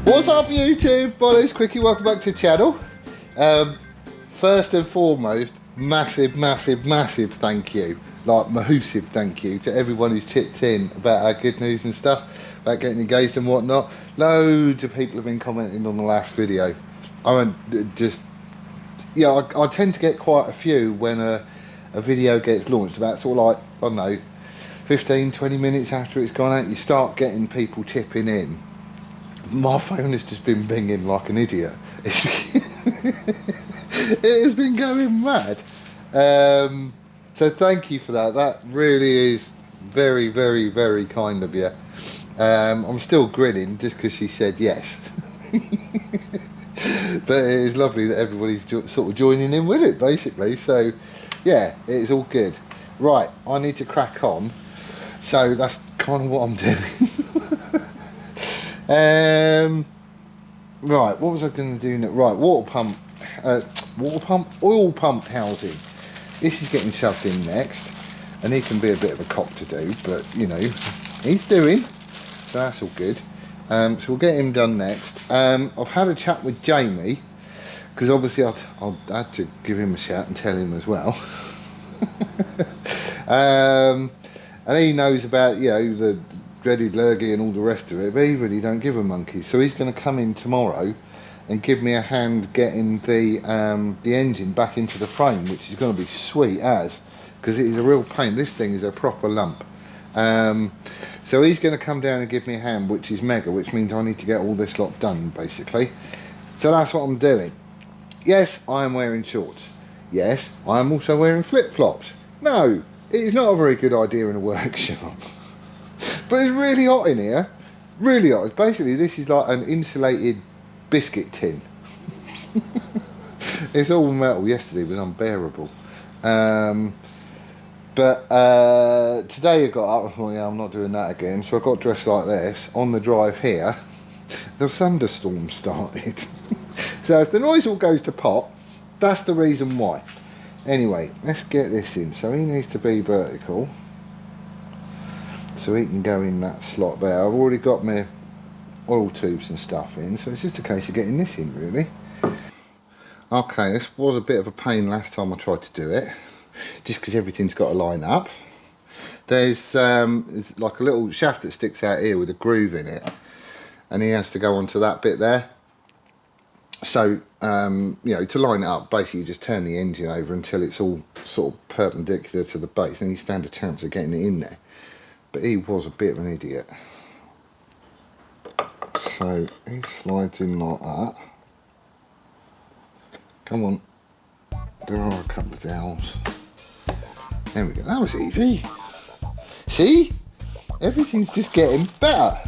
What's up YouTube? My name's Quickie, welcome back to the channel. First and foremost, massive thank you, like massive thank you to everyone who's chipped in about our good news and stuff, about getting engaged and whatnot. Loads of people have been commenting on the last video. I tend to get quite a few when a video gets launched, about sort of like, I don't know, 15-20 minutes after it's gone out, you start getting people chipping in. My phone has just been binging like an idiot. It has been going mad. So thank you for that. That really is very kind of you. I'm still grinning just because she said yes. But it is lovely that everybody's sort of joining in with it, basically. So yeah, it's all good. Right, I need to crack on. So that's kind of what I'm doing. Right, what was I going to do now? Right, oil pump housing. This is getting shoved in next, and he can be a bit of a cock to do, but you know, he's doing, so that's all good. So we'll get him done next. I've had a chat with Jamie, because obviously I had to give him a shout and tell him as well. And he knows about, you know, the dreaded lurgy and all the rest of it, but he really don't give a monkey. So he's going to come in tomorrow and give me a hand getting the engine back into the frame, which is going to be sweet as, because it is a real pain. This thing is a proper lump. So he's going to come down and give me a hand, which is mega, which means I need to get all this lot done, basically. So that's what I'm doing. Yes, I am wearing shorts. Yes, I am also wearing flip-flops. No, it is not a very good idea in a workshop. But it's really hot in here, really hot. Basically, this is like an insulated biscuit tin. It's all metal. Yesterday was unbearable. But today I got up and thought, yeah, I'm not doing that again. So I got dressed like this. On the drive here, the thunderstorm started. So if the noise all goes to pot, that's the reason why. Anyway, let's get this in. So he needs to be vertical, so he can go in that slot there. I've already got my oil tubes and stuff in, so it's just a case of getting this in, really. Okay, this was a bit of a pain last time I tried to do it, just because everything's got to line up. There's like a little shaft that sticks out here with a groove in it, and he has to go onto that bit there. So, you know, to line it up, basically you just turn the engine over until it's all sort of perpendicular to the base, and you stand a chance of getting it in there. But he was a bit of an idiot. So he slides in like that. Come on. There are a couple of dowels. There we go. That was easy. See? Everything's just getting better.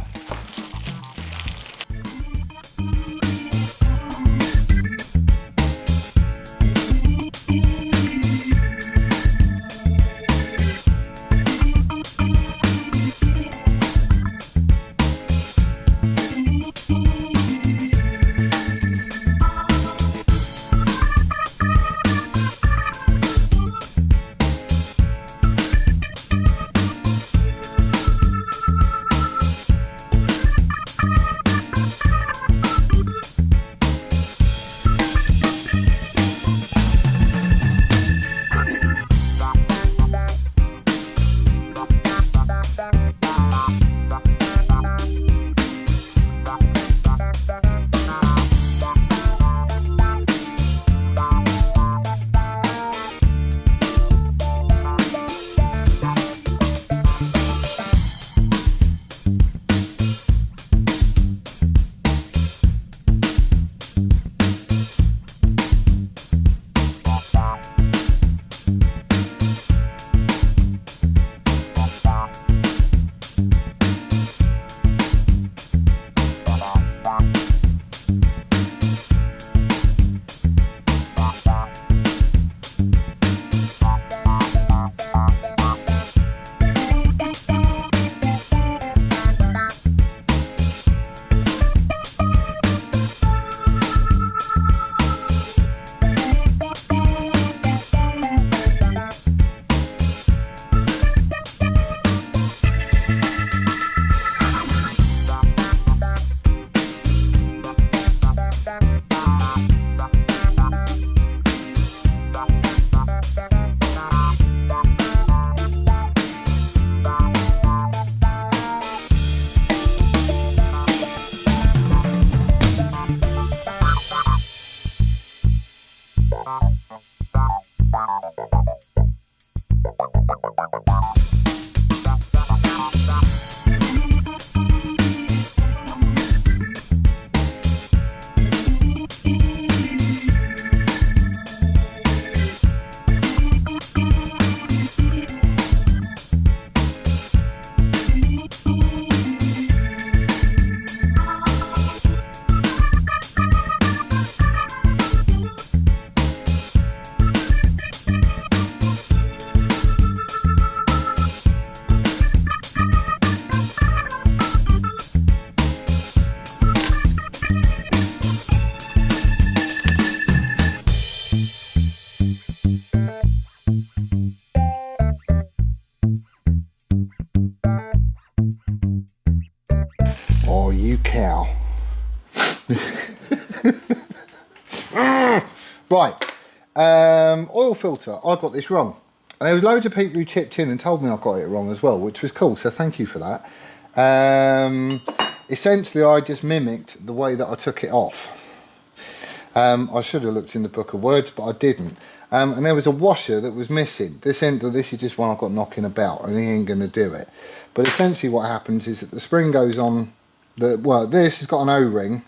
Oh, you cow. Right, oil filter, I got this wrong. And there was loads of people who chipped in and told me I got it wrong as well, which was cool, so thank you for that. Essentially, I just mimicked the way that I took it off. I should have looked in the book of words, but I didn't. And there was a washer that was missing. This is just one I've got knocking about, and he ain't going to do it. But essentially what happens is that the spring goes on, this has got an O-ring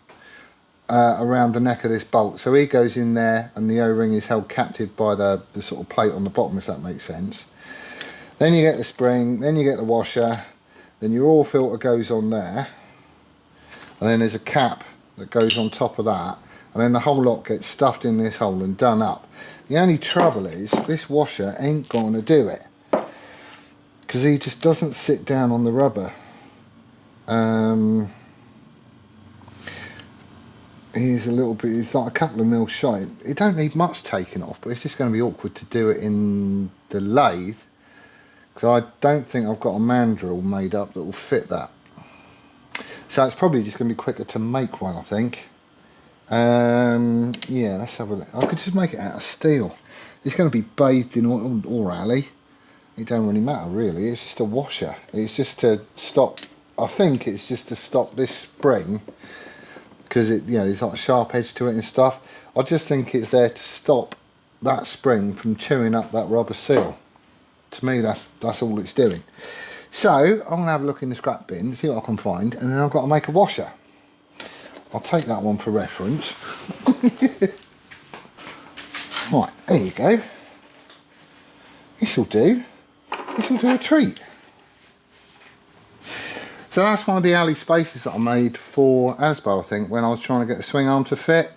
around the neck of this bolt, so he goes in there and the O-ring is held captive by the sort of plate on the bottom, if that makes sense. Then you get the spring, then you get the washer, then your oil filter goes on there, and then there's a cap that goes on top of that, and then the whole lot gets stuffed in this hole and done up. The only trouble is this washer ain't going to do it, because he just doesn't sit down on the rubber. He's a little bit, it's like a couple of mil short. It don't need much taking off, but it's just going to be awkward to do it in the lathe, because I don't think I've got a mandrel made up that will fit that. So it's probably just going to be quicker to make one, I think. Yeah, let's have a look. I could just make it out of steel. It's going to be bathed in oil or alley. It don't really matter really, it's just a washer. It's just to stop, I think it's just to stop this spring, because it, you know, there's like a sharp edge to it and stuff. I just think it's there to stop that spring from chewing up that rubber seal. To me, that's all it's doing. So I'm going to have a look in the scrap bin, see what I can find, and then I've got to make a washer. I'll take that one for reference. Right, there you go. This'll do. This'll do a treat. So that's one of the alley spaces that I made for Asbo, I think, when I was trying to get the swing arm to fit.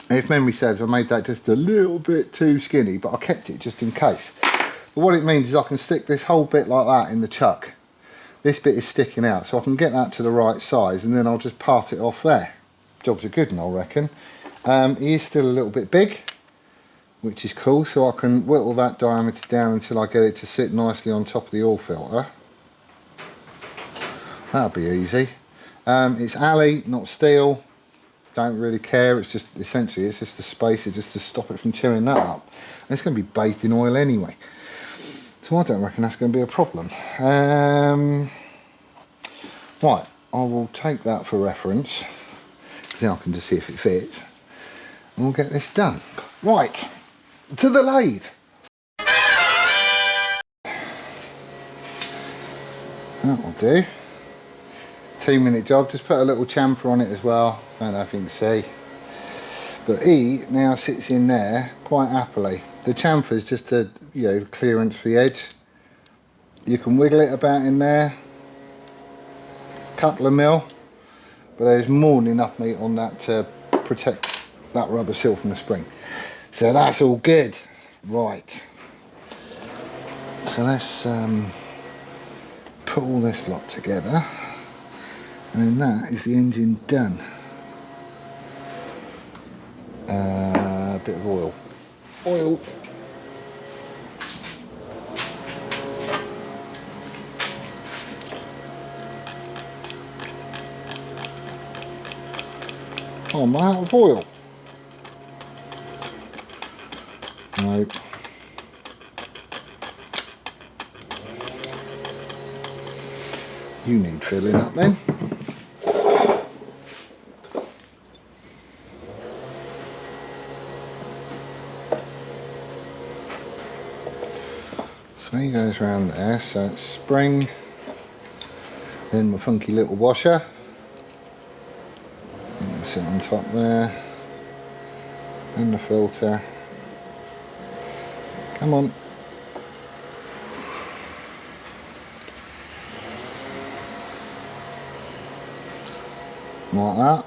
And if memory serves, I made that just a little bit too skinny, but I kept it just in case. But what it means is I can stick this whole bit like that in the chuck. This bit is sticking out, so I can get that to the right size, and then I'll just part it off there. Job's a good one, I reckon. He is still a little bit big, which is cool, so I can whittle that diameter down until I get it to sit nicely on top of the oil filter. That'll be easy. It's alley, not steel. Don't really care, it's just essentially it's just a spacer just to stop it from chewing that up. And it's going to be bathed in oil anyway, so I don't reckon that's going to be a problem. Right, I will take that for reference, because then I can just see if it fits, and we'll get this done. Right, to the lathe. That'll do. 2-minute job, just put a little chamfer on it as well, don't know if you can see, but he now sits in there quite happily. The chamfer is just a, you know, clearance for the edge. You can wiggle it about in there, couple of mil, but there's more than enough meat on that to protect that rubber seal from the spring, so that's all good. Right, so let's put all this lot together. And then that is the engine done. A bit of oil. Oil. Oh, I'm out of oil. No. You need filling up then. So he goes around there, so it's spring, then my funky little washer, and sit on top there, and the filter. Come on. Like that.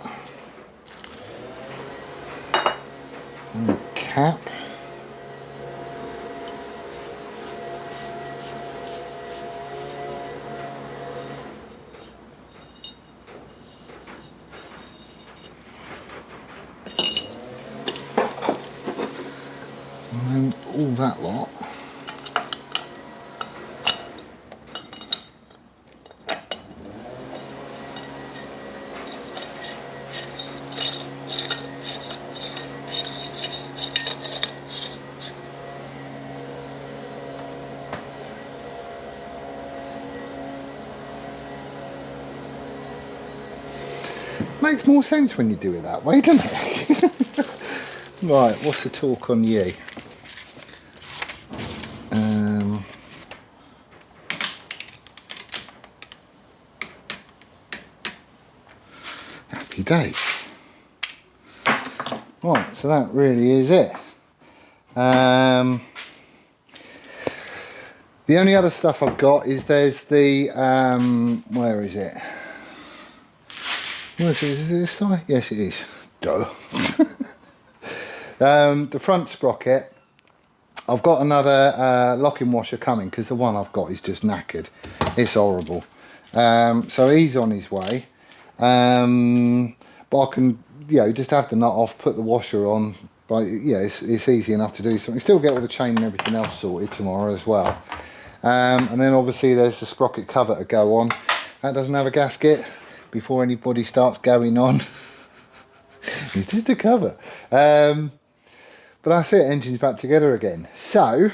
And the cap. And then all that lot. Makes more sense when you do it that way, doesn't it? Right, what's the torque on you? Happy days. Right, so that really is it. The only other stuff I've got is there's the, where is it? Is it this side? Yes, it is. Duh. The front sprocket. I've got another locking washer coming because the one I've got is just knackered. It's horrible. So he's on his way. But I can, just have the nut off, put the washer on. But yeah, it's easy enough to do something. Still get all the chain and everything else sorted tomorrow as well. And then obviously there's the sprocket cover to go on. That doesn't have a gasket. Before anybody starts going on. It's just a cover. But that's it, engine's back together again. So,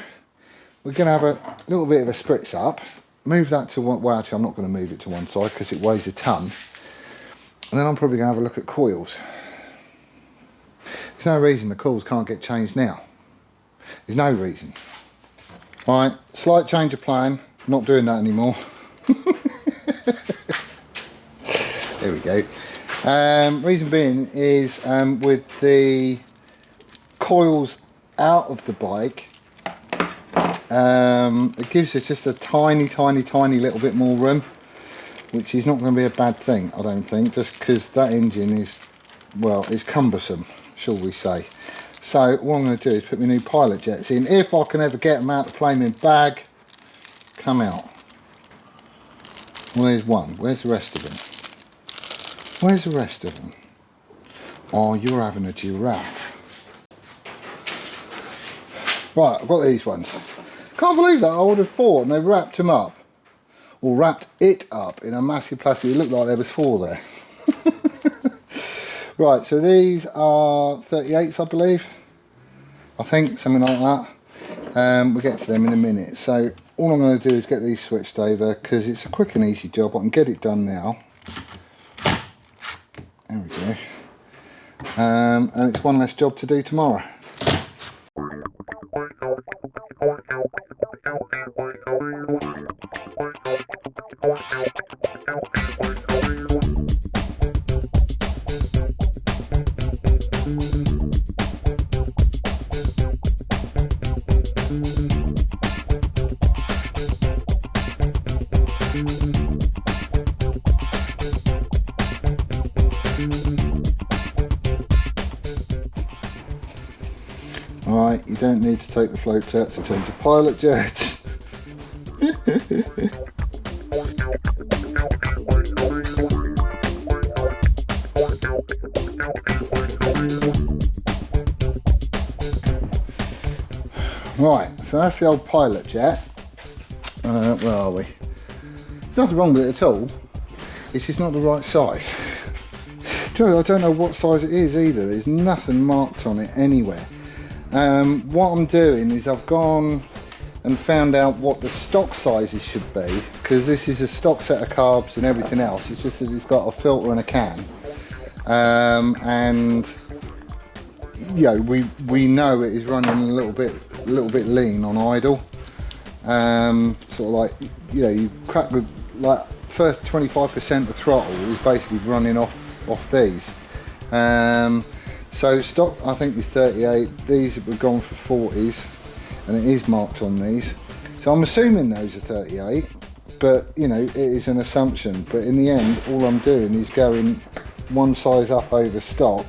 we're going to have a little bit of a spritz up. Move that to one, well actually I'm not going to move it to one side because it weighs a ton. And then I'm probably going to have a look at coils. There's no reason the coils can't get changed now. There's no reason. Right, slight change of plan. Not doing that anymore. There we go. Reason being is with the coils out of the bike, it gives us just a tiny little bit more room, which is not going to be a bad thing, I don't think, just because that engine is, well, it's cumbersome, shall we say. So what I'm going to do is put my new pilot jets in. If I can ever get them out the flaming bag, come out. Well, there's one. Where's the rest of them? Where's the rest of them? Oh, you're having a giraffe. Right, I've got these ones. Can't believe that. I would have thought, and they've wrapped them up. Or wrapped it up in a massive plastic. It looked like there was 4 there. Right, so these are 38s, I believe. I think, something like that. We'll get to them in a minute. So all I'm going to do is get these switched over because it's a quick and easy job. I can get it done now. There we go. And it's one less job to do tomorrow. Right, you don't need to take the floats out to change the pilot jets. Right, so that's the old pilot jet. Where are we? There's nothing wrong with it at all. It's just not the right size. Joe, I don't know what size it is either. There's nothing marked on it anywhere. What I'm doing is I've gone and found out what the stock sizes should be, because this is a stock set of carbs and everything else. It's just that it's got a filter and a can, and we know it is running a little bit lean on idle. Sort of like, you know, you crack the like first 25% of throttle is basically running off these. So stock I think is 38. These have gone for 40s, and it is marked on these. So I'm assuming those are 38, but you know, it is an assumption. But in the end, all I'm doing is going one size up over stock,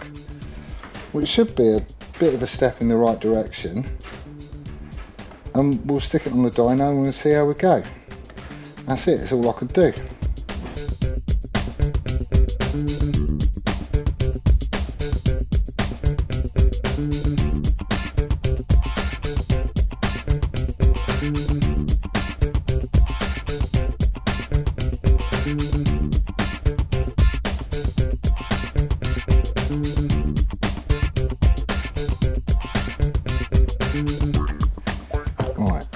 which should be a bit of a step in the right direction. And we'll stick it on the dyno and we'll see how we go. That's it, it's all I could do.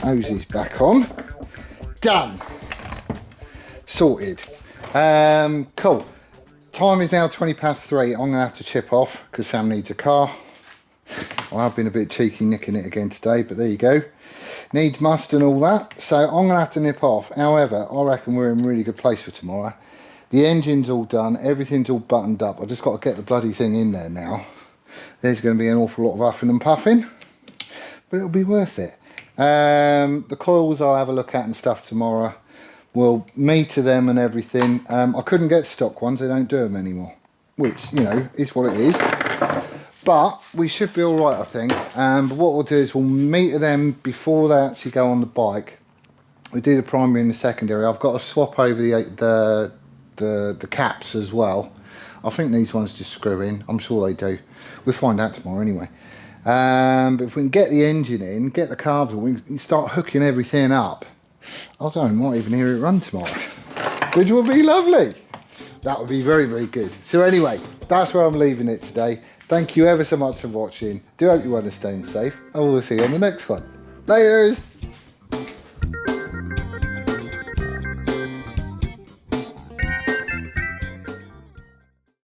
Hose is back on. Done. Sorted. Cool. Time is now 3:20. I'm going to have to chip off because Sam needs a car. I have been a bit cheeky nicking it again today, but there you go. Needs must and all that. So I'm going to have to nip off. However, I reckon we're in a really good place for tomorrow. The engine's all done. Everything's all buttoned up. I just got to get the bloody thing in there now. There's going to be an awful lot of huffing and puffing, but it'll be worth it. The coils I'll have a look at and stuff tomorrow. We'll meter them and everything. I couldn't get stock ones, they don't do them anymore, which, you know, is what it is. But we should be alright, I think. But what we'll do is we'll meter them before they actually go on the bike. We do the primary and the secondary. I've got to swap over the caps as well. I think these ones just screw in, I'm sure they do. We'll find out tomorrow anyway. But if we can get the engine in, get the carbs, we can start hooking everything up. I don't know, might even hear it run tomorrow, which would be lovely. That would be very, very good. So anyway, that's where I'm leaving it today. Thank you ever so much for watching. Do hope you are staying safe, and we'll see you on the next one. Laters!